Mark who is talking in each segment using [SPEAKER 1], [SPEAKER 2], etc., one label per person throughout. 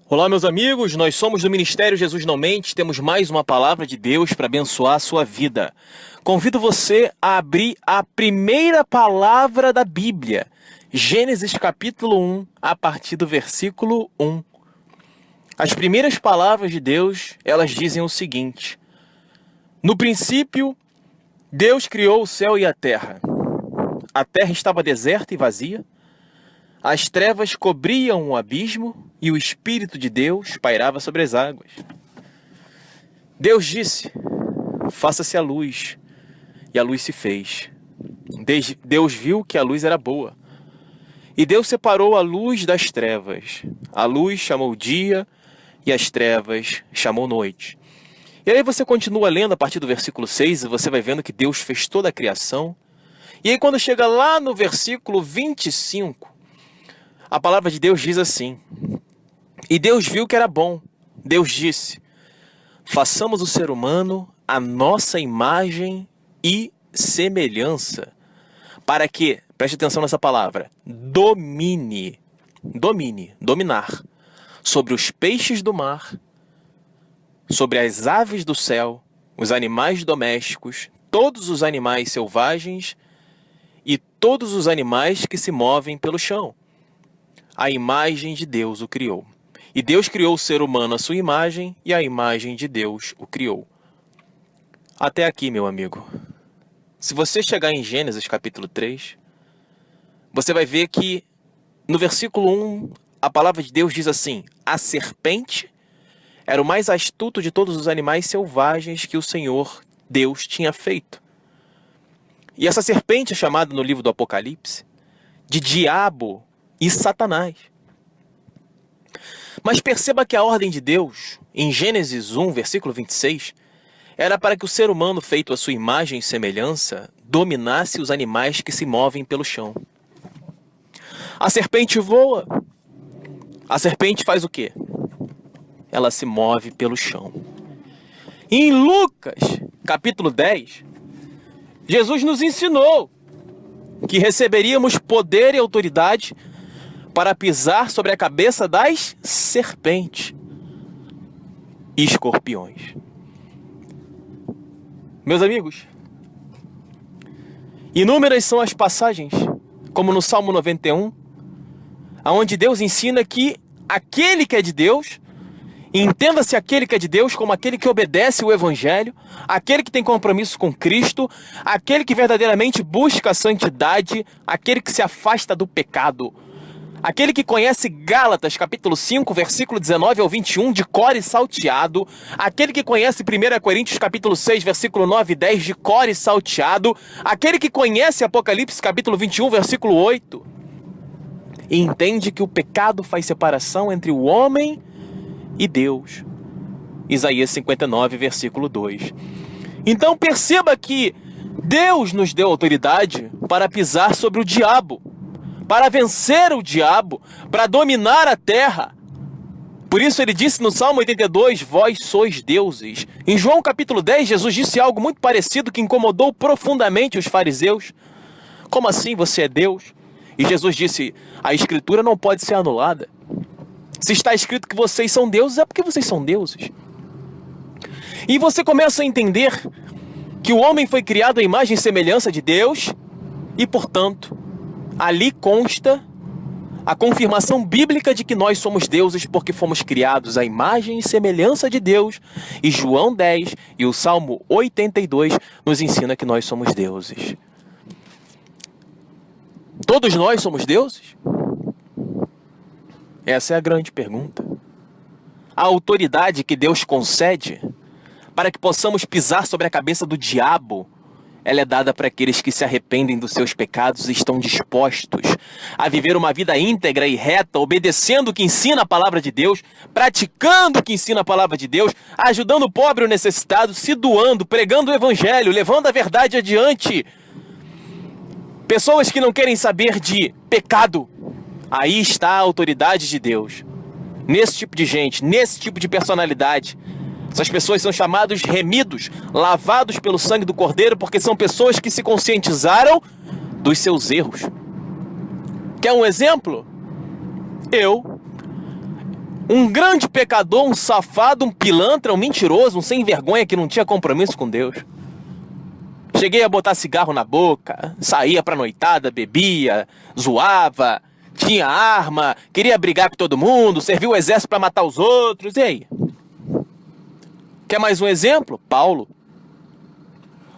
[SPEAKER 1] Olá, meus amigos, nós somos do Ministério Jesus Não Mente, temos mais uma palavra de Deus para abençoar a sua vida. Convido você a abrir a primeira palavra da Bíblia, Gênesis capítulo 1, a partir do versículo 1. As primeiras palavras de Deus, elas dizem o seguinte: no princípio, Deus criou o céu e a terra. A terra estava deserta e vazia. As trevas cobriam o abismo e o Espírito de Deus pairava sobre as águas. Deus disse: faça-se a luz, e a luz se fez. Deus viu que a luz era boa, e Deus separou a luz das trevas. A luz chamou dia, e as trevas chamou noite. E aí você continua lendo a partir do versículo 6, e você vai vendo que Deus fez toda a criação. E aí quando chega lá no versículo 25, a palavra de Deus diz assim: e Deus viu que era bom. Deus disse: façamos o ser humano à nossa imagem e semelhança, para que, preste atenção nessa palavra, dominar, sobre os peixes do mar, sobre as aves do céu, os animais domésticos, todos os animais selvagens e todos os animais que se movem pelo chão. A imagem de Deus o criou. E Deus criou o ser humano à sua imagem, e a imagem de Deus o criou. Até aqui, meu amigo. Se você chegar em Gênesis capítulo 3, você vai ver que no versículo 1, a palavra de Deus diz assim: a serpente era o mais astuto de todos os animais selvagens que o Senhor Deus tinha feito. E essa serpente é chamada no livro do Apocalipse de diabo e Satanás. Mas perceba que a ordem de Deus, em Gênesis 1, versículo 26, era para que o ser humano feito à sua imagem e semelhança dominasse os animais que se movem pelo chão. A serpente voa. A serpente faz o quê? Ela se move pelo chão. E em Lucas, capítulo 10, Jesus nos ensinou que receberíamos poder e autoridade para pisar sobre a cabeça das serpentes e escorpiões. Meus amigos, inúmeras são as passagens, como no Salmo 91, onde Deus ensina que aquele que é de Deus, entenda-se aquele que é de Deus como aquele que obedece o Evangelho, aquele que tem compromisso com Cristo, aquele que verdadeiramente busca a santidade, aquele que se afasta do pecado. Aquele que conhece Gálatas, capítulo 5, versículo 19 ao 21, de cor e salteado. Aquele que conhece 1 Coríntios, capítulo 6, versículo 9 e 10, de cor e salteado. Aquele que conhece Apocalipse, capítulo 21, versículo 8. E entende que o pecado faz separação entre o homem e Deus. Isaías 59, versículo 2. Então perceba que Deus nos deu autoridade para pisar sobre o diabo, para vencer o diabo, para dominar a terra. Por isso ele disse no Salmo 82, vós sois deuses. Em João capítulo 10, Jesus disse algo muito parecido que incomodou profundamente os fariseus. Como assim você é Deus? E Jesus disse, a escritura não pode ser anulada. Se está escrito que vocês são deuses, é porque vocês são deuses. E você começa a entender que o homem foi criado à imagem e semelhança de Deus e, portanto, ali consta a confirmação bíblica de que nós somos deuses porque fomos criados à imagem e semelhança de Deus. E João 10 e o Salmo 82 nos ensina que nós somos deuses. Todos nós somos deuses? Essa é a grande pergunta. A autoridade que Deus concede para que possamos pisar sobre a cabeça do diabo, ela é dada para aqueles que se arrependem dos seus pecados e estão dispostos a viver uma vida íntegra e reta, obedecendo o que ensina a palavra de Deus, praticando o que ensina a palavra de Deus, ajudando o pobre e o necessitado, se doando, pregando o evangelho, levando a verdade adiante. Pessoas que não querem saber de pecado, aí está a autoridade de Deus. Nesse tipo de gente, nesse tipo de personalidade. Essas pessoas são chamados remidos, lavados pelo sangue do Cordeiro, porque são pessoas que se conscientizaram dos seus erros. Quer um exemplo? Eu Um grande pecador, um safado, um pilantra, um mentiroso, um sem vergonha que não tinha compromisso com Deus. Cheguei a botar cigarro na boca, saía pra noitada, bebia, zoava, tinha arma, queria brigar com todo mundo, serviu o exército pra matar os outros, e aí? Quer mais um exemplo? Paulo.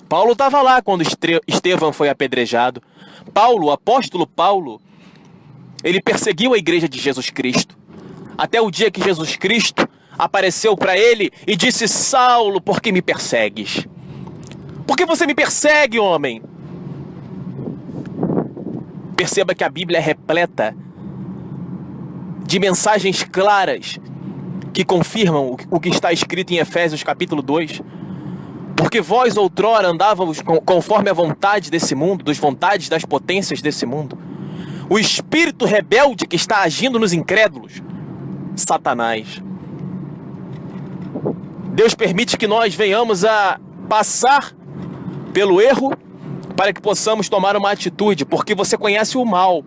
[SPEAKER 1] Paulo estava lá quando Estevão foi apedrejado. Paulo, o apóstolo Paulo, ele perseguiu a igreja de Jesus Cristo. Até o dia que Jesus Cristo apareceu para ele e disse: Saulo, por que me persegues? Por que você me persegue, homem? Perceba que a Bíblia é repleta de mensagens claras que confirmam o que está escrito em Efésios capítulo 2. Porque vós outrora andávamos conforme a vontade desse mundo, das vontades das potências desse mundo. O espírito rebelde que está agindo nos incrédulos, Satanás. Deus permite que nós venhamos a passar pelo erro para que possamos tomar uma atitude, porque você conhece o mal.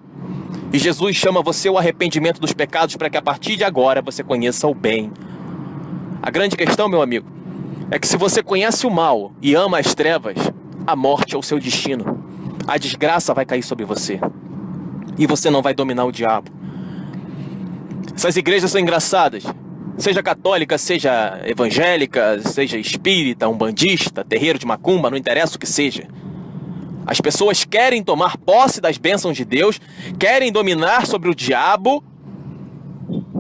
[SPEAKER 1] E Jesus chama você ao arrependimento dos pecados para que a partir de agora você conheça o bem. A grande questão, meu amigo, é que se você conhece o mal e ama as trevas, a morte é o seu destino. A desgraça vai cair sobre você. E você não vai dominar o diabo. Essas igrejas são engraçadas. Seja católica, seja evangélica, seja espírita, umbandista, terreiro de macumba, não interessa o que seja. As pessoas querem tomar posse das bênçãos de Deus, querem dominar sobre o diabo,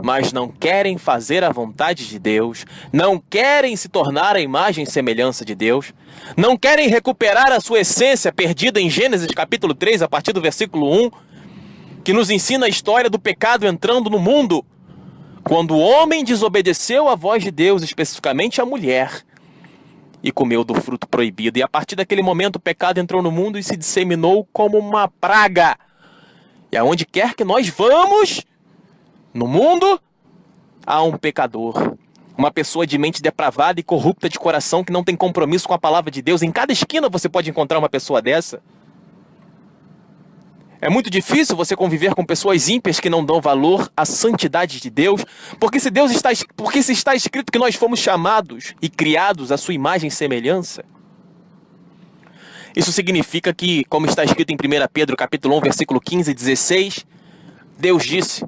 [SPEAKER 1] mas não querem fazer a vontade de Deus, não querem se tornar a imagem e semelhança de Deus, não querem recuperar a sua essência perdida em Gênesis capítulo 3, a partir do versículo 1, que nos ensina a história do pecado entrando no mundo, quando o homem desobedeceu à voz de Deus, especificamente a mulher, e comeu do fruto proibido. E a partir daquele momento o pecado entrou no mundo e se disseminou como uma praga. E aonde quer que nós vamos, no mundo, há um pecador. Uma pessoa de mente depravada e corrupta de coração que não tem compromisso com a palavra de Deus. Em cada esquina você pode encontrar uma pessoa dessa. É muito difícil você conviver com pessoas ímpias que não dão valor à santidade de Deus, porque se está escrito que nós fomos chamados e criados à sua imagem e semelhança. Isso significa que, como está escrito em 1 Pedro capítulo 1, versículo 15 e 16, Deus disse: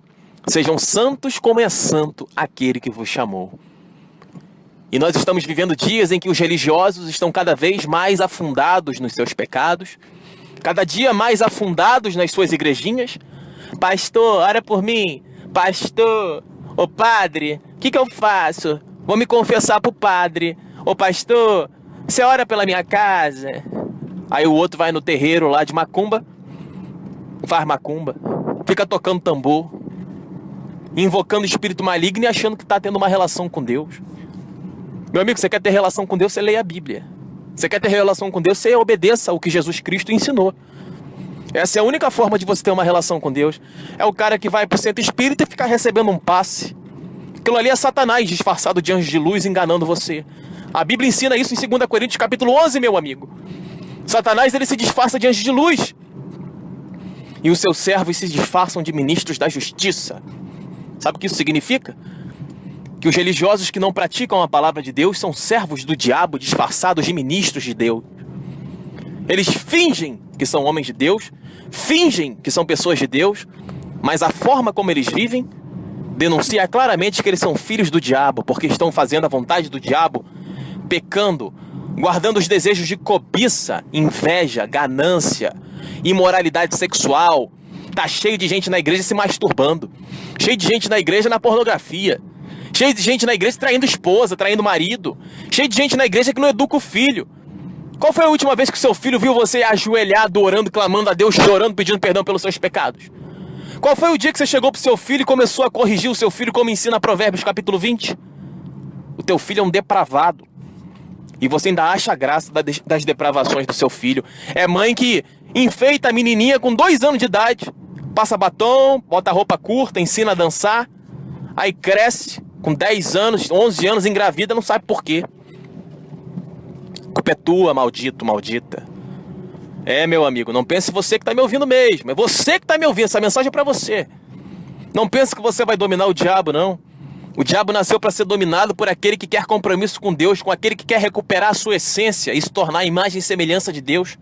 [SPEAKER 1] sejam santos como é santo aquele que vos chamou. E nós estamos vivendo dias em que os religiosos estão cada vez mais afundados nos seus pecados, cada dia mais afundados nas suas igrejinhas. Pastor, ora por mim. Pastor, ô padre, o que eu faço? Vou me confessar pro padre. Ô pastor, você ora pela minha casa? Aí o outro vai no terreiro lá de macumba, faz macumba, fica tocando tambor, invocando espírito maligno e achando que está tendo uma relação com Deus. Meu amigo, você quer ter relação com Deus, você leia a Bíblia. Você quer ter relação com Deus, você obedeça ao que Jesus Cristo ensinou. Essa é a única forma de você ter uma relação com Deus. É o cara que vai pro centro espírita e ficar recebendo um passe. Aquilo ali é Satanás disfarçado de anjo de luz enganando você. A Bíblia ensina isso em 2 Coríntios capítulo 11, meu amigo. Satanás, ele se disfarça de anjo de luz. E os seus servos se disfarçam de ministros da justiça. Sabe o que isso significa? Que os religiosos que não praticam a palavra de Deus são servos do diabo disfarçados de ministros de Deus. Eles fingem que são homens de Deus, fingem que são pessoas de Deus, mas a forma como eles vivem denuncia claramente que eles são filhos do diabo, porque estão fazendo a vontade do diabo, pecando, guardando os desejos de cobiça, inveja, ganância, imoralidade sexual. Tá cheio de gente na igreja se masturbando, cheio de gente na igreja na pornografia, cheio de gente na igreja traindo esposa, traindo marido, cheio de gente na igreja que não educa o filho. Qual foi a última vez que o seu filho viu você ajoelhado, orando, clamando a Deus, chorando, pedindo perdão pelos seus pecados? Qual foi o dia que você chegou pro seu filho e começou a corrigir o seu filho, como ensina Provérbios capítulo 20? O teu filho é um depravado. E você ainda acha graça das depravações do seu filho. É mãe que enfeita a menininha com 2 anos de idade, passa batom, bota roupa curta, ensina a dançar, aí cresce com 10 anos, 11 anos, engravida, não sabe por quê. A culpa é tua, maldito, maldita. É, meu amigo, não pense você que está me ouvindo mesmo. É você que está me ouvindo, essa mensagem é para você. Não pense que você vai dominar o diabo, não. O diabo nasceu para ser dominado por aquele que quer compromisso com Deus, com aquele que quer recuperar a sua essência e se tornar a imagem e semelhança de Deus.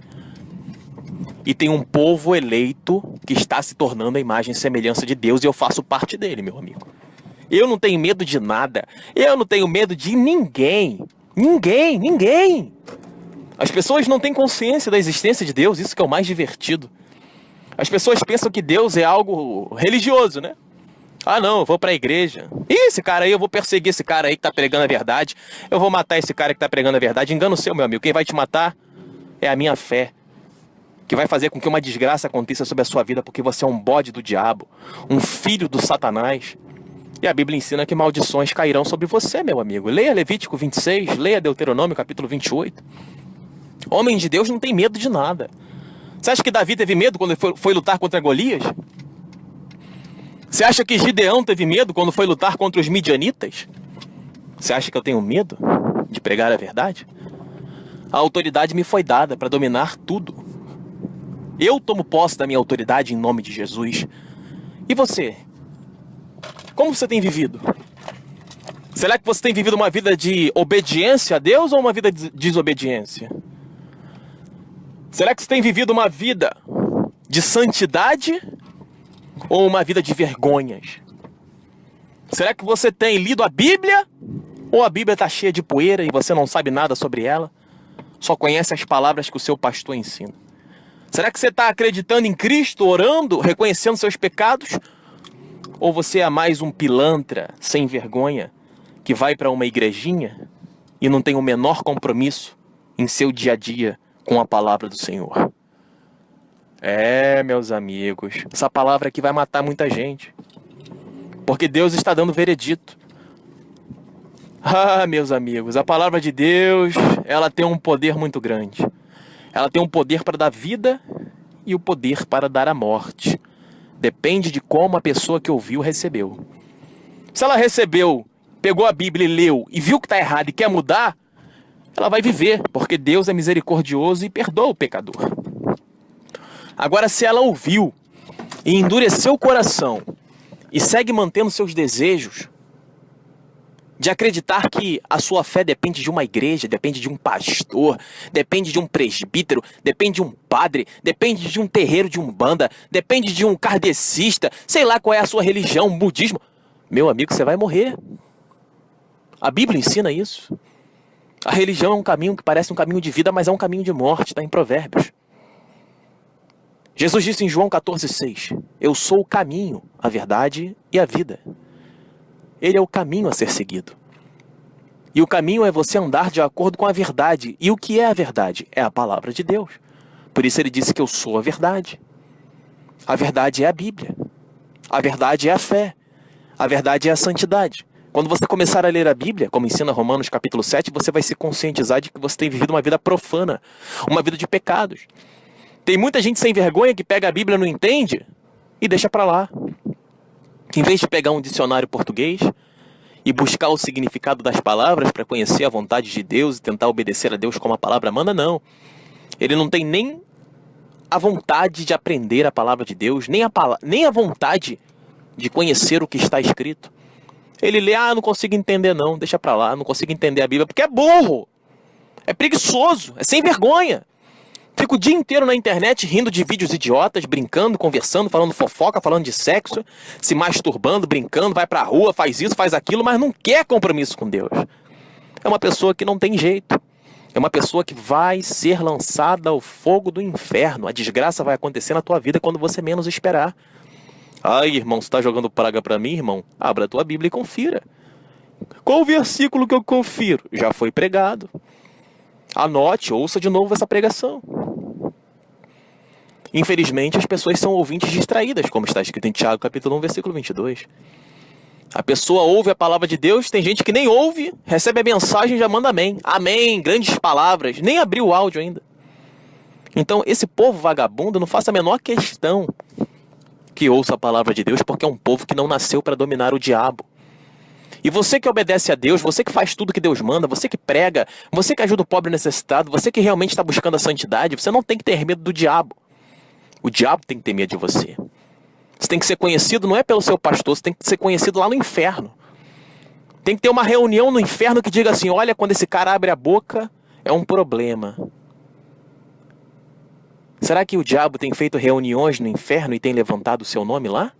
[SPEAKER 1] E tem um povo eleito que está se tornando a imagem e semelhança de Deus, e eu faço parte dele, meu amigo. Eu não tenho medo de nada. Eu não tenho medo de ninguém. Ninguém. As pessoas não têm consciência da existência de Deus, isso que é o mais divertido. As pessoas pensam que Deus é algo religioso, né? Ah, não, eu vou pra igreja. Ih, esse cara aí, eu vou perseguir esse cara aí que tá pregando a verdade. Eu vou matar esse cara que tá pregando a verdade. Engano seu, meu amigo. Quem vai te matar é a minha fé, que vai fazer com que uma desgraça aconteça sobre a sua vida, porque você é um bode do diabo, um filho do Satanás. E a Bíblia ensina que maldições cairão sobre você, meu amigo. Leia Levítico 26, leia Deuteronômio capítulo 28. Homem de Deus não tem medo de nada. Você acha que Davi teve medo quando foi lutar contra Golias? Você acha que Gideão teve medo quando foi lutar contra os midianitas? Você acha que eu tenho medo de pregar a verdade? A autoridade me foi dada para dominar tudo. Eu tomo posse da minha autoridade em nome de Jesus. E você? Como você tem vivido? Será que você tem vivido uma vida de obediência a Deus ou uma vida de desobediência? Será que você tem vivido uma vida de santidade ou uma vida de vergonhas? Será que você tem lido a Bíblia ou a Bíblia está cheia de poeira e você não sabe nada sobre ela? Só conhece as palavras que o seu pastor ensina. Será que você está acreditando em Cristo, orando, reconhecendo seus pecados? Ou você é mais um pilantra sem vergonha que vai para uma igrejinha e não tem o menor compromisso em seu dia a dia com a palavra do Senhor? É, meus amigos, essa palavra aqui vai matar muita gente, porque Deus está dando veredito. Ah, meus amigos, a palavra de Deus, ela tem um poder muito grande. Ela tem um poder para dar vida e o poder para dar a morte. Depende de como a pessoa que ouviu recebeu. Se ela recebeu, pegou a Bíblia e leu e viu que está errado e quer mudar, ela vai viver, porque Deus é misericordioso e perdoa o pecador. Agora, se ela ouviu e endureceu o coração e segue mantendo seus desejos de acreditar que a sua fé depende de uma igreja, depende de um pastor, depende de um presbítero, depende de um padre, depende de um terreiro de umbanda, depende de um kardecista, sei lá qual é a sua religião, um budismo, meu amigo, você vai morrer. A Bíblia ensina isso. A religião é um caminho que parece um caminho de vida, mas é um caminho de morte, está em Provérbios. Jesus disse em João 14,6, eu sou o caminho, a verdade e a vida. Ele é o caminho a ser seguido. E o caminho é você andar de acordo com a verdade. E o que é a verdade? É a palavra de Deus. Por isso ele disse que eu sou a verdade. A verdade é a Bíblia. A verdade é a fé. A verdade é a santidade. Quando você começar a ler a Bíblia, como ensina Romanos capítulo 7, você vai se conscientizar de que você tem vivido uma vida profana, uma vida de pecados. Tem muita gente sem vergonha que pega a Bíblia e não entende e deixa pra lá. Em vez de pegar um dicionário português e buscar o significado das palavras para conhecer a vontade de Deus e tentar obedecer a Deus como a palavra manda, não. Ele não tem nem a vontade de aprender a palavra de Deus, nem a vontade de conhecer o que está escrito. Ele lê, não consigo entender não, deixa pra lá, não consigo entender a Bíblia, porque é burro, é preguiçoso, é sem vergonha. Fica o dia inteiro na internet rindo de vídeos idiotas, brincando, conversando, falando fofoca, falando de sexo, se masturbando, brincando, vai pra rua, faz isso, faz aquilo, mas não quer compromisso com Deus. É uma pessoa que não tem jeito. É uma pessoa que vai ser lançada ao fogo do inferno. A desgraça vai acontecer na tua vida quando você menos esperar. Ai, irmão, você está jogando praga pra mim, irmão? Abra a tua Bíblia e confira. Qual o versículo que eu confiro? Já foi pregado. Anote, ouça de novo essa pregação. Infelizmente, as pessoas são ouvintes distraídas, como está escrito em Tiago, capítulo 1, versículo 22. A pessoa ouve a palavra de Deus, tem gente que nem ouve, recebe a mensagem e já manda amém. Amém, grandes palavras, nem abriu o áudio ainda. Então, esse povo vagabundo, não faça a menor questão que ouça a palavra de Deus, porque é um povo que não nasceu para dominar o diabo. E você que obedece a Deus, você que faz tudo que Deus manda, você que prega, você que ajuda o pobre necessitado, você que realmente está buscando a santidade, você não tem que ter medo do diabo. O diabo tem que ter medo de você. Você tem que ser conhecido não é pelo seu pastor, você tem que ser conhecido lá no inferno. Tem que ter uma reunião no inferno que diga assim, olha, quando esse cara abre a boca, é um problema. Será que o diabo tem feito reuniões no inferno e tem levantado o seu nome lá?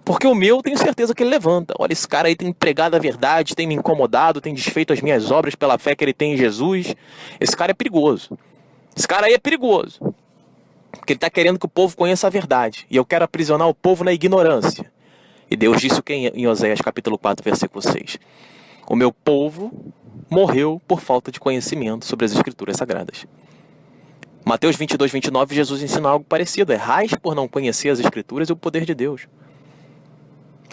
[SPEAKER 1] Porque o meu, tenho certeza que ele levanta. Olha, esse cara aí tem pregado a verdade, tem me incomodado, tem desfeito as minhas obras pela fé que ele tem em Jesus. Esse cara é perigoso. Esse cara aí é perigoso. Porque ele está querendo que o povo conheça a verdade. E eu quero aprisionar o povo na ignorância. E Deus disse o que em Oséias capítulo 4, versículo 6? O meu povo morreu por falta de conhecimento sobre as Escrituras Sagradas. Mateus 22, 29, Jesus ensina algo parecido. Errais por não conhecer as Escrituras e o poder de Deus.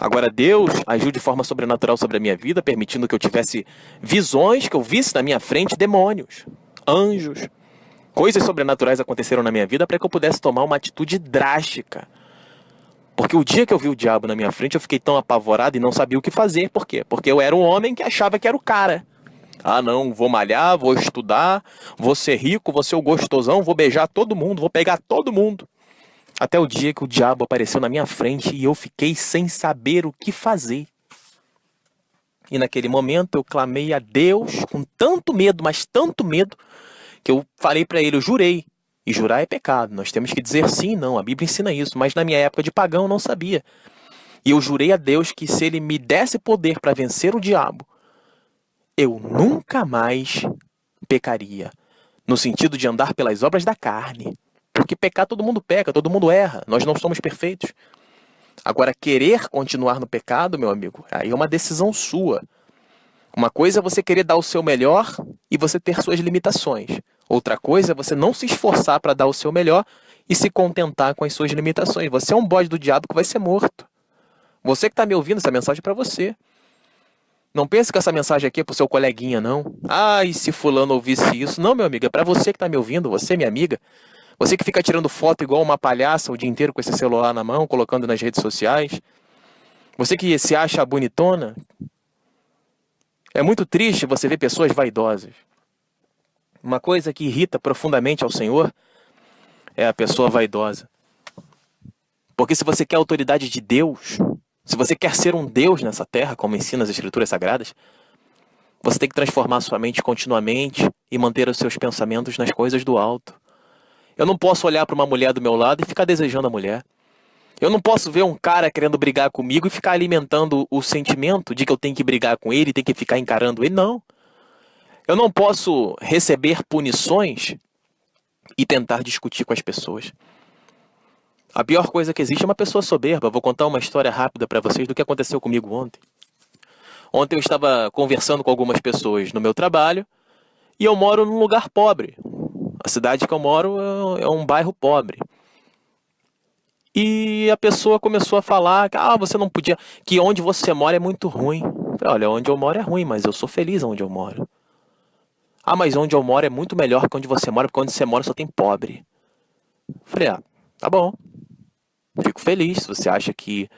[SPEAKER 1] Agora Deus agiu de forma sobrenatural sobre a minha vida, permitindo que eu tivesse visões, que eu visse na minha frente demônios, anjos. Coisas sobrenaturais aconteceram na minha vida para que eu pudesse tomar uma atitude drástica. Porque o dia que eu vi o diabo na minha frente, eu fiquei tão apavorado e não sabia o que fazer. Por quê? Porque eu era um homem que achava que era o cara. Ah, não, vou malhar, vou estudar, vou ser rico, vou ser o gostosão, vou beijar todo mundo, vou pegar todo mundo. Até o dia que o diabo apareceu na minha frente e eu fiquei sem saber o que fazer. E naquele momento eu clamei a Deus com tanto medo, mas tanto medo, que eu falei para ele, eu jurei. E jurar é pecado, nós temos que dizer sim e não, a Bíblia ensina isso, mas na minha época de pagão eu não sabia. E eu jurei a Deus que se ele me desse poder para vencer o diabo, eu nunca mais pecaria, no sentido de andar pelas obras da carne. Porque pecar todo mundo peca, todo mundo erra, nós não somos perfeitos. Agora, querer continuar no pecado, meu amigo, aí é uma decisão sua. Uma coisa é você querer dar o seu melhor e você ter suas limitações. Outra coisa é você não se esforçar para dar o seu melhor e se contentar com as suas limitações. Você é um bode do diabo que vai ser morto. Você que está me ouvindo, essa mensagem é para você. Não pense que essa mensagem aqui é para o seu coleguinha, não. Ai, se fulano ouvisse isso. Não, meu amigo, é para você que está me ouvindo, você, minha amiga. Você que fica tirando foto igual uma palhaça o dia inteiro com esse celular na mão, colocando nas redes sociais. Você que se acha bonitona. É muito triste você ver pessoas vaidosas. Uma coisa que irrita profundamente ao Senhor é a pessoa vaidosa. Porque se você quer a autoridade de Deus, se você quer ser um Deus nessa terra, como ensina as Escrituras Sagradas, você tem que transformar sua mente continuamente e manter os seus pensamentos nas coisas do alto. Eu não posso olhar para uma mulher do meu lado e ficar desejando a mulher. Eu não posso ver um cara querendo brigar comigo e ficar alimentando o sentimento de que eu tenho que brigar com ele, tenho que ficar encarando ele. Não. Eu não posso receber punições e tentar discutir com as pessoas. A pior coisa que existe é uma pessoa soberba. Vou contar uma história rápida para vocês do que aconteceu comigo ontem. Ontem eu estava conversando com algumas pessoas no meu trabalho e eu moro num lugar pobre. A cidade que eu moro é um bairro pobre. E a pessoa começou a falar que você não podia, que onde você mora é muito ruim. Eu falei, olha, onde eu moro é ruim, mas eu sou feliz onde eu moro. Mas onde eu moro é muito melhor que onde você mora, porque onde você mora só tem pobre. Eu falei, tá bom. Fico feliz. Se você acha que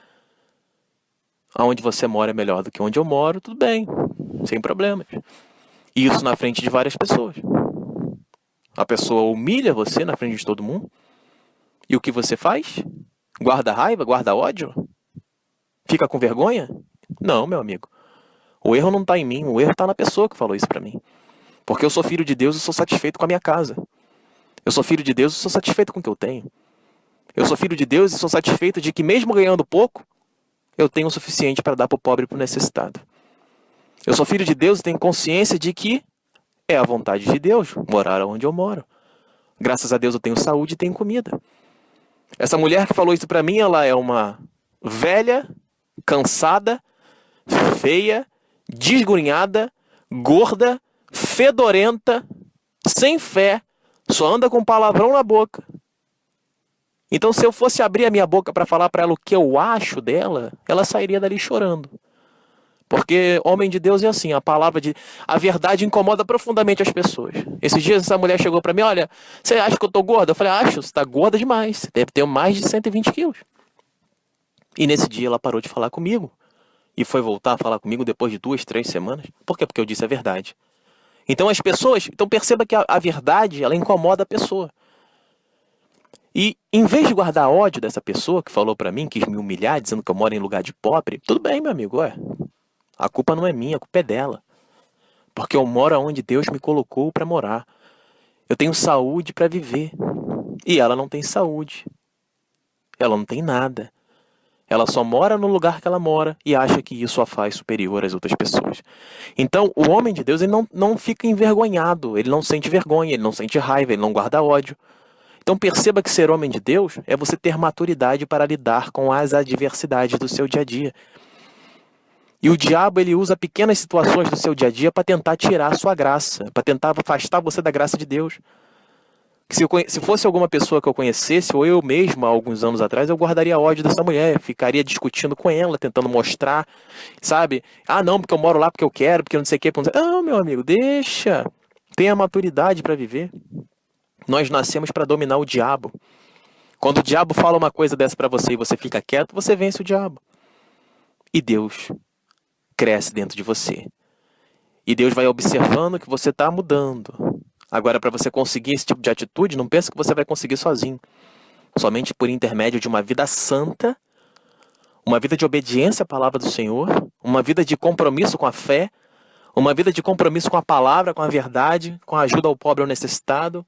[SPEAKER 1] aonde você mora é melhor do que onde eu moro, tudo bem. Sem problemas. E isso na frente de várias pessoas. A pessoa humilha você na frente de todo mundo. E o que você faz? Guarda raiva? Guarda ódio? Fica com vergonha? Não, meu amigo. O erro não está em mim, o erro está na pessoa que falou isso para mim. Porque eu sou filho de Deus e sou satisfeito com a minha casa. Eu sou filho de Deus e sou satisfeito com o que eu tenho. Eu sou filho de Deus e sou satisfeito de que mesmo ganhando pouco, eu tenho o suficiente para dar para o pobre e para o necessitado. Eu sou filho de Deus e tenho consciência de que é a vontade de Deus morar onde eu moro. Graças a Deus eu tenho saúde e tenho comida. Essa mulher que falou isso pra mim, ela é uma velha, cansada, feia, desgrunhada, gorda, fedorenta, sem fé, só anda com palavrão na boca. Então se eu fosse abrir a minha boca para falar para ela o que eu acho dela, ela sairia dali chorando. Porque homem de Deus é assim, a verdade incomoda profundamente as pessoas. Esses dias essa mulher chegou pra mim, olha, você acha que eu tô gorda? Eu falei, acho, você tá gorda demais, você deve ter mais de 120 quilos. E nesse dia ela parou de falar comigo. E foi voltar a falar comigo depois de 2, 3 semanas. Por quê? Porque eu disse a verdade. Então as pessoas, perceba que a verdade, ela incomoda a pessoa. E em vez de guardar ódio dessa pessoa que falou pra mim, quis me humilhar, dizendo que eu moro em lugar de pobre, tudo bem, meu amigo, A culpa não é minha, a culpa é dela. Porque eu moro onde Deus me colocou para morar. Eu tenho saúde para viver. E ela não tem saúde. Ela não tem nada. Ela só mora no lugar que ela mora e acha que isso a faz superior às outras pessoas. Então, o homem de Deus, ele não fica envergonhado. Ele não sente vergonha, ele não sente raiva, ele não guarda ódio. Então, perceba que ser homem de Deus é você ter maturidade para lidar com as adversidades do seu dia a dia. E o diabo, ele usa pequenas situações do seu dia a dia para tentar tirar a sua graça, para tentar afastar você da graça de Deus. Se fosse alguma pessoa que eu conhecesse, ou eu mesmo, há alguns anos atrás, eu guardaria ódio dessa mulher, ficaria discutindo com ela, tentando mostrar, sabe? Ah, não, porque eu moro lá porque eu quero, porque eu não sei o que. Não, meu amigo, deixa. Tenha maturidade para viver. Nós nascemos para dominar o diabo. Quando o diabo fala uma coisa dessa para você e você fica quieto, você vence o diabo. E Deus cresce dentro de você. E Deus vai observando que você está mudando. Agora, para você conseguir esse tipo de atitude, não pense que você vai conseguir sozinho. Somente por intermédio de uma vida santa, uma vida de obediência à palavra do Senhor, uma vida de compromisso com a fé, uma vida de compromisso com a palavra, com a verdade, com a ajuda ao pobre e ao necessitado,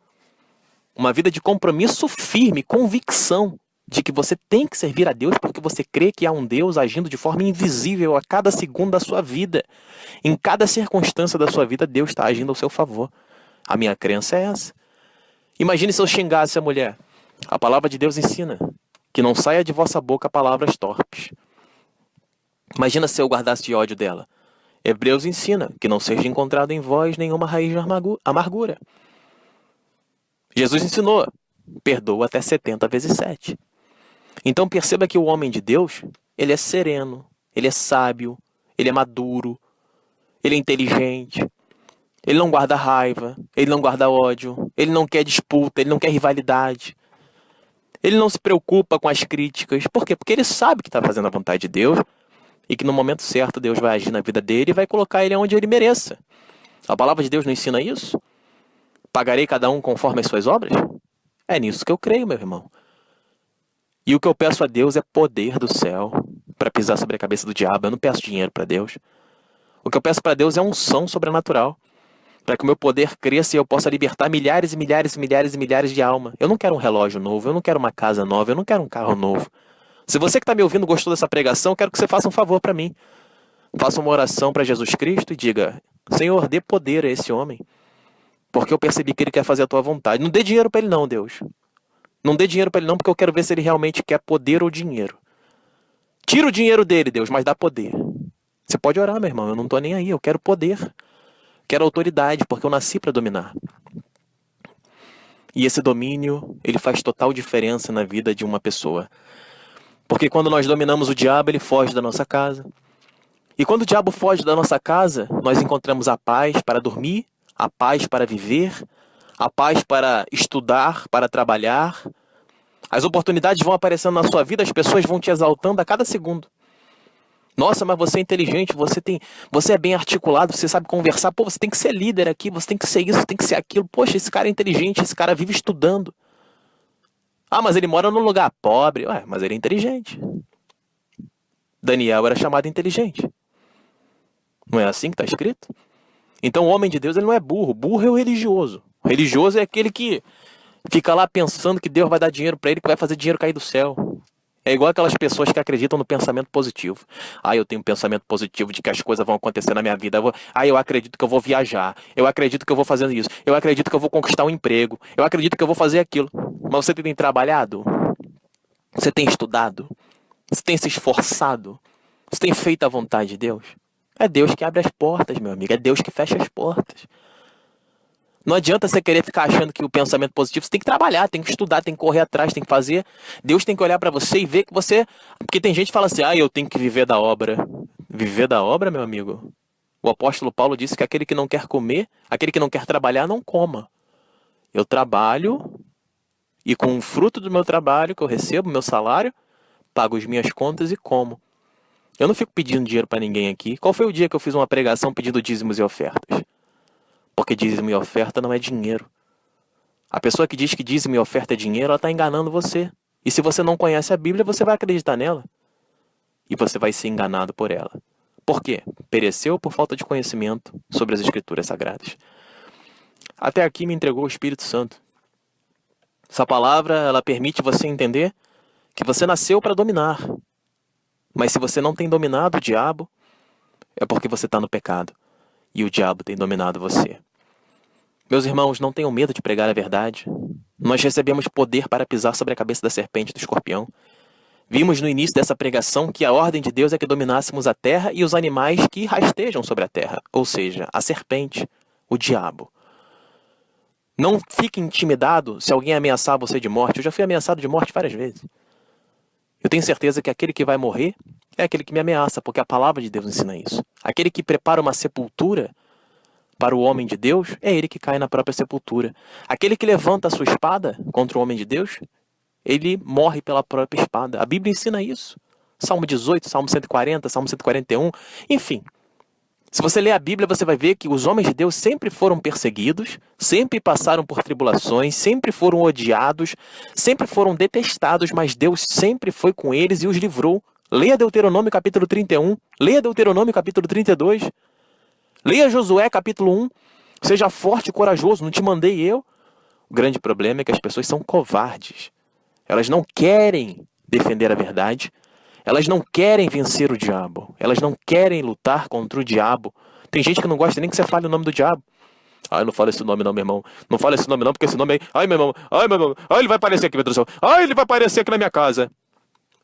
[SPEAKER 1] uma vida de compromisso firme, convicção de que você tem que servir a Deus porque você crê que há um Deus agindo de forma invisível a cada segundo da sua vida. Em cada circunstância da sua vida, Deus está agindo ao seu favor. A minha crença é essa. Imagine se eu xingasse a mulher. A palavra de Deus ensina que não saia de vossa boca palavras torpes. Imagina se eu guardasse ódio dela. Hebreus ensina que não seja encontrado em vós nenhuma raiz de amargura. Jesus ensinou, perdoa até 70 vezes 7. Então perceba que o homem de Deus, ele é sereno, ele é sábio, ele é maduro, ele é inteligente, ele não guarda raiva, ele não guarda ódio, ele não quer disputa, ele não quer rivalidade. Ele não se preocupa com as críticas. Por quê? Porque ele sabe que está fazendo a vontade de Deus e que no momento certo Deus vai agir na vida dele e vai colocar ele onde ele mereça. A palavra de Deus não ensina isso? Pagarei cada um conforme as suas obras? É nisso que eu creio, meu irmão. E o que eu peço a Deus é poder do céu para pisar sobre a cabeça do diabo. Eu não peço dinheiro para Deus. O que eu peço para Deus é unção sobrenatural, para que o meu poder cresça e eu possa libertar milhares e milhares e milhares e milhares de almas. Eu não quero um relógio novo, eu não quero uma casa nova, eu não quero um carro novo. Se você que está me ouvindo gostou dessa pregação, eu quero que você faça um favor para mim. Faça uma oração para Jesus Cristo e diga: Senhor, dê poder a esse homem, porque eu percebi que ele quer fazer a tua vontade. Não dê dinheiro para ele não, Deus. Não dê dinheiro para ele não, porque eu quero ver se ele realmente quer poder ou dinheiro. Tira o dinheiro dele, Deus, mas dá poder. Você pode orar, meu irmão, eu não estou nem aí, eu quero poder. Quero autoridade, porque eu nasci para dominar. E esse domínio, ele faz total diferença na vida de uma pessoa. Porque quando nós dominamos o diabo, ele foge da nossa casa. E quando o diabo foge da nossa casa, nós encontramos a paz para dormir, a paz para viver, a paz para estudar, para trabalhar. As oportunidades vão aparecendo na sua vida, as pessoas vão te exaltando a cada segundo. Nossa, mas você é inteligente, você é bem articulado, você sabe conversar. Pô, você tem que ser líder aqui, você tem que ser isso, tem que ser aquilo. Poxa, esse cara é inteligente, esse cara vive estudando. Ah, mas ele mora num lugar pobre. Ué, mas ele é inteligente. Daniel era chamado inteligente. Não é assim que está escrito? Então o homem de Deus, ele não é burro. Burro é o religioso. O religioso é aquele que fica lá pensando que Deus vai dar dinheiro para ele, que vai fazer dinheiro cair do céu. É igual aquelas pessoas que acreditam no pensamento positivo. Ah, eu tenho um pensamento positivo de que as coisas vão acontecer na minha vida. Eu acredito que eu vou viajar. Eu acredito que eu vou fazer isso. Eu acredito que eu vou conquistar um emprego. Eu acredito que eu vou fazer aquilo. Mas você tem trabalhado? Você tem estudado? Você tem se esforçado? Você tem feito a vontade de Deus? É Deus que abre as portas, meu amigo. É Deus que fecha as portas. Não adianta você querer ficar achando que o pensamento positivo, você tem que trabalhar, tem que estudar, tem que correr atrás, tem que fazer. Deus tem que olhar para você e ver que você... Porque tem gente que fala assim, eu tenho que viver da obra. Viver da obra, meu amigo? O apóstolo Paulo disse que aquele que não quer comer, aquele que não quer trabalhar, não coma. Eu trabalho e com o fruto do meu trabalho que eu recebo, meu salário, pago as minhas contas e como. Eu não fico pedindo dinheiro para ninguém aqui. Qual foi o dia que eu fiz uma pregação pedindo dízimos e ofertas? Porque dízimo e oferta não é dinheiro. A pessoa que diz que dízimo e oferta é dinheiro, ela está enganando você. E se você não conhece a Bíblia, você vai acreditar nela. E você vai ser enganado por ela. Por quê? Pereceu por falta de conhecimento sobre as Escrituras Sagradas. Até aqui me entregou o Espírito Santo. Essa palavra, ela permite você entender que você nasceu para dominar. Mas se você não tem dominado o diabo, é porque você está no pecado. E o diabo tem dominado você. Meus irmãos, não tenham medo de pregar a verdade. Nós recebemos poder para pisar sobre a cabeça da serpente e do escorpião. Vimos no início dessa pregação que a ordem de Deus é que dominássemos a terra e os animais que rastejam sobre a terra. Ou seja, a serpente, o diabo. Não fique intimidado se alguém ameaçar você de morte. Eu já fui ameaçado de morte várias vezes. Eu tenho certeza que aquele que vai morrer é aquele que me ameaça, porque a palavra de Deus ensina isso. Aquele que prepara uma sepultura para o homem de Deus, é ele que cai na própria sepultura. Aquele que levanta a sua espada contra o homem de Deus, ele morre pela própria espada. A Bíblia ensina isso. Salmo 18, Salmo 140, Salmo 141, enfim. Se você ler a Bíblia, você vai ver que os homens de Deus sempre foram perseguidos, sempre passaram por tribulações, sempre foram odiados, sempre foram detestados, mas Deus sempre foi com eles e os livrou. Leia Deuteronômio capítulo 31, leia Deuteronômio capítulo 32, leia Josué capítulo 1, seja forte e corajoso, não te mandei eu. O grande problema é que as pessoas são covardes. Elas não querem defender a verdade, elas não querem vencer o diabo, elas não querem lutar contra o diabo. Tem gente que não gosta nem que você fale o nome do diabo. Ah, não fala esse nome não, meu irmão. Não fala esse nome não, porque esse nome aí... Ai, meu irmão. Ai, meu irmão. Ai, ele vai aparecer aqui, meu Deus do céu. Ai, ele vai aparecer aqui na minha casa.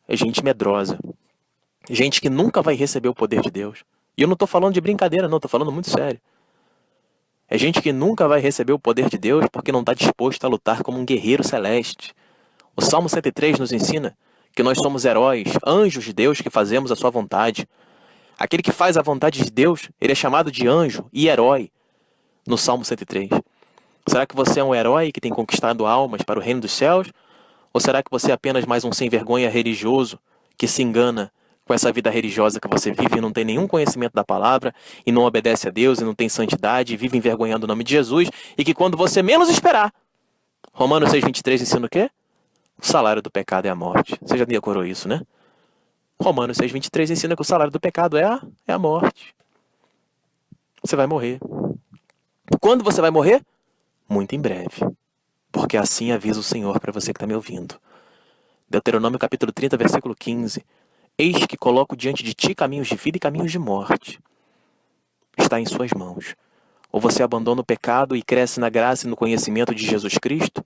[SPEAKER 1] É gente medrosa. Gente que nunca vai receber o poder de Deus. E eu não estou falando de brincadeira, não. Estou falando muito sério. É gente que nunca vai receber o poder de Deus porque não está disposto a lutar como um guerreiro celeste. O Salmo 103 nos ensina que nós somos heróis, anjos de Deus que fazemos a sua vontade. Aquele que faz a vontade de Deus, ele é chamado de anjo e herói no Salmo 103. Será que você é um herói que tem conquistado almas para o reino dos céus? Ou será que você é apenas mais um sem-vergonha religioso que se engana com essa vida religiosa que você vive e não tem nenhum conhecimento da palavra e não obedece a Deus e não tem santidade e vive envergonhando o nome de Jesus e que quando você menos esperar, Romanos 6,23 ensina o quê? O salário do pecado é a morte. Você já decorou isso, né? Romanos 6,23 ensina que o salário do pecado é a morte. Você vai morrer. Quando você vai morrer? Muito em breve. Porque assim avisa o Senhor para você que está me ouvindo. Deuteronômio capítulo 30, versículo 15. Eis que coloco diante de ti caminhos de vida e caminhos de morte. Está em suas mãos. Ou você abandona o pecado e cresce na graça e no conhecimento de Jesus Cristo,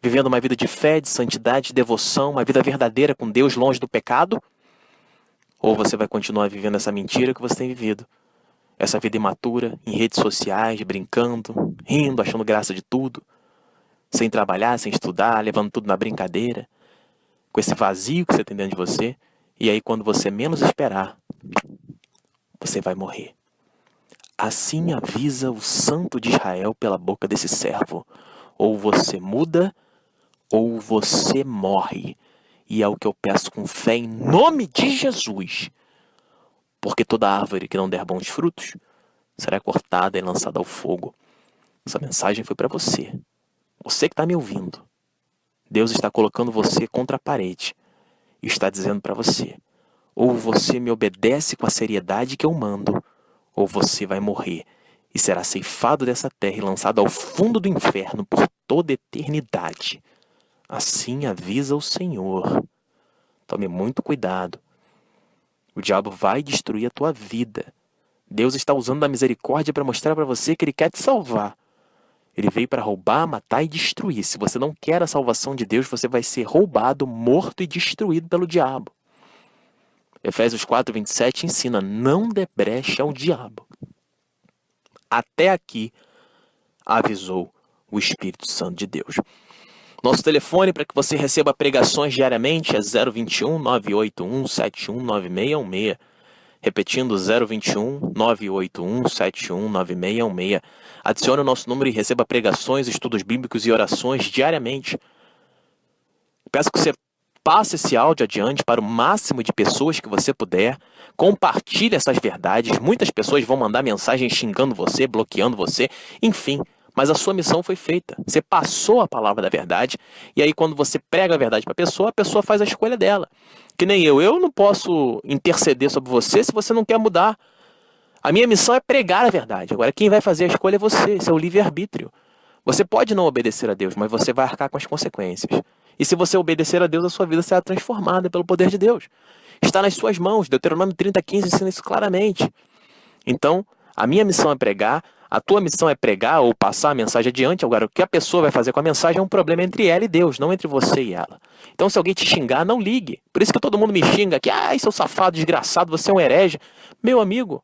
[SPEAKER 1] vivendo uma vida de fé, de santidade, de devoção, uma vida verdadeira com Deus longe do pecado, ou você vai continuar vivendo essa mentira que você tem vivido. Essa vida imatura, em redes sociais, brincando, rindo, achando graça de tudo, sem trabalhar, sem estudar, levando tudo na brincadeira, com esse vazio que você tem dentro de você, e aí quando você menos esperar, você vai morrer. Assim avisa o Santo de Israel pela boca desse servo. Ou você muda, ou você morre. E é o que eu peço com fé em nome de Jesus. Porque toda árvore que não der bons frutos será cortada e lançada ao fogo. Essa mensagem foi para você. Você que está me ouvindo. Deus está colocando você contra a parede. E está dizendo para você. Ou você me obedece com a seriedade que eu mando, ou você vai morrer. E será ceifado dessa terra e lançado ao fundo do inferno por toda eternidade. Assim avisa o Senhor. Tome muito cuidado. O diabo vai destruir a tua vida. Deus está usando a misericórdia para mostrar para você que Ele quer te salvar. Ele veio para roubar, matar e destruir. Se você não quer a salvação de Deus, você vai ser roubado, morto e destruído pelo diabo. Efésios 4:27 ensina, não dê brecha ao diabo. Até aqui, avisou o Espírito Santo de Deus. Nosso telefone para que você receba pregações diariamente é 021 981 719616. Repetindo, 021 981 719616. Adicione o nosso número e receba pregações, estudos bíblicos e orações diariamente. Peço que você passe esse áudio adiante para o máximo de pessoas que você puder. Compartilhe essas verdades. Muitas pessoas vão mandar mensagem xingando você, bloqueando você, enfim. Mas a sua missão foi feita. Você passou a palavra da verdade. E aí quando você prega a verdade para a pessoa faz a escolha dela. Que nem eu. Eu não posso interceder sobre você se você não quer mudar. A minha missão é pregar a verdade. Agora, quem vai fazer a escolha é você, seu livre-arbítrio. Você pode não obedecer a Deus, mas você vai arcar com as consequências. E se você obedecer a Deus, a sua vida será transformada pelo poder de Deus. Está nas suas mãos. Deuteronômio 30:15 ensina isso claramente. Então, a minha missão é pregar, a tua missão é pregar ou passar a mensagem adiante. Agora, o que a pessoa vai fazer com a mensagem é um problema entre ela e Deus, não entre você e ela. Então, se alguém te xingar, não ligue. Por isso que todo mundo me xinga aqui. Ai, seu safado, desgraçado, você é um herege. Meu amigo,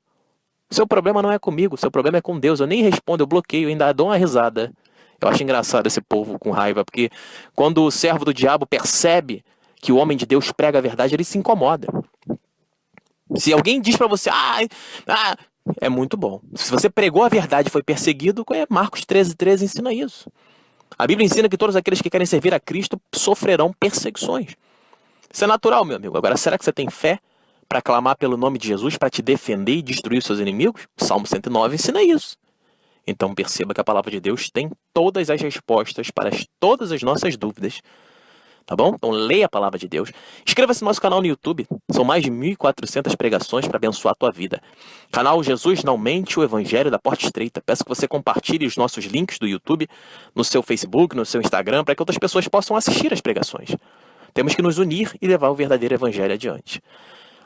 [SPEAKER 1] seu problema não é comigo, seu problema é com Deus. Eu nem respondo, eu bloqueio, ainda dou uma risada. Eu acho engraçado esse povo com raiva, porque quando o servo do diabo percebe que o homem de Deus prega a verdade, ele se incomoda. Se alguém diz pra você, é muito bom. Se você pregou a verdade e foi perseguido, Marcos 13:13 ensina isso. A Bíblia ensina que todos aqueles que querem servir a Cristo sofrerão perseguições. Isso é natural, meu amigo. Agora, será que você tem fé para clamar pelo nome de Jesus, para te defender e destruir os seus inimigos? O Salmo 109 ensina isso. Então perceba que a palavra de Deus tem todas as respostas para todas as nossas dúvidas. Tá bom? Então leia a palavra de Deus. Inscreva-se no nosso canal no YouTube. São mais de 1.400 pregações para abençoar a tua vida. Canal Jesus Não Mente, o Evangelho da Porta Estreita. Peço que você compartilhe os nossos links do YouTube no seu Facebook, no seu Instagram, para que outras pessoas possam assistir as pregações. Temos que nos unir e levar o verdadeiro Evangelho adiante.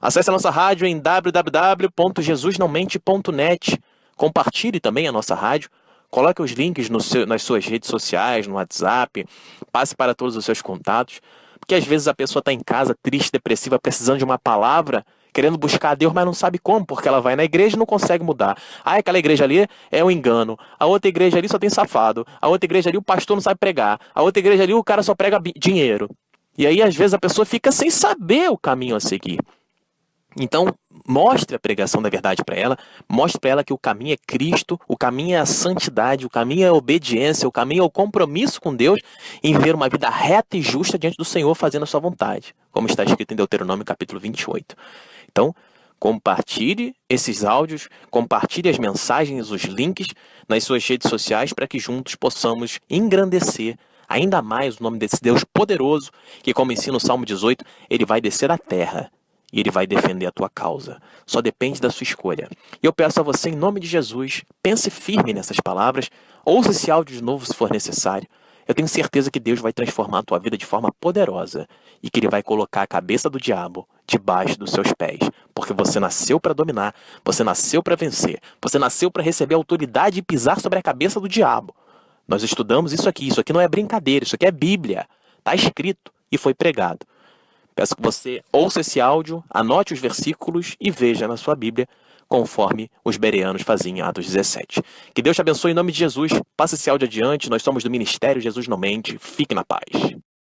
[SPEAKER 1] Acesse a nossa rádio em www.jesusnãomente.net. Compartilhe também a nossa rádio. Coloque os links nas suas redes sociais, no WhatsApp. Passe para todos os seus contatos. Porque às vezes a pessoa está em casa, triste, depressiva, precisando de uma palavra, querendo buscar a Deus, mas não sabe como, porque ela vai na igreja e não consegue mudar. Aquela igreja ali é um engano. A outra igreja ali só tem safado. A outra igreja ali o pastor não sabe pregar. A outra igreja ali o cara só prega dinheiro. E aí às vezes a pessoa fica sem saber o caminho a seguir. Então, mostre a pregação da verdade para ela, mostre para ela que o caminho é Cristo, o caminho é a santidade, o caminho é a obediência, o caminho é o compromisso com Deus em viver uma vida reta e justa diante do Senhor, fazendo a sua vontade, como está escrito em Deuteronômio capítulo 28. Então, compartilhe esses áudios, compartilhe as mensagens, os links nas suas redes sociais para que juntos possamos engrandecer ainda mais o nome desse Deus poderoso que, como ensina o Salmo 18, ele vai descer à terra. E ele vai defender a tua causa. Só depende da sua escolha. E eu peço a você, em nome de Jesus, pense firme nessas palavras. Ouça esse áudio de novo se for necessário. Eu tenho certeza que Deus vai transformar a tua vida de forma poderosa. E que Ele vai colocar a cabeça do diabo debaixo dos seus pés. Porque você nasceu para dominar. Você nasceu para vencer. Você nasceu para receber autoridade e pisar sobre a cabeça do diabo. Nós estudamos isso aqui. Isso aqui não é brincadeira. Isso aqui é Bíblia. Está escrito e foi pregado. Peço que você ouça esse áudio, anote os versículos e veja na sua Bíblia, conforme os bereanos faziam em Atos 17. Que Deus te abençoe em nome de Jesus. Passe esse áudio adiante. Nós somos do Ministério Jesus Não Mente. Fique na paz.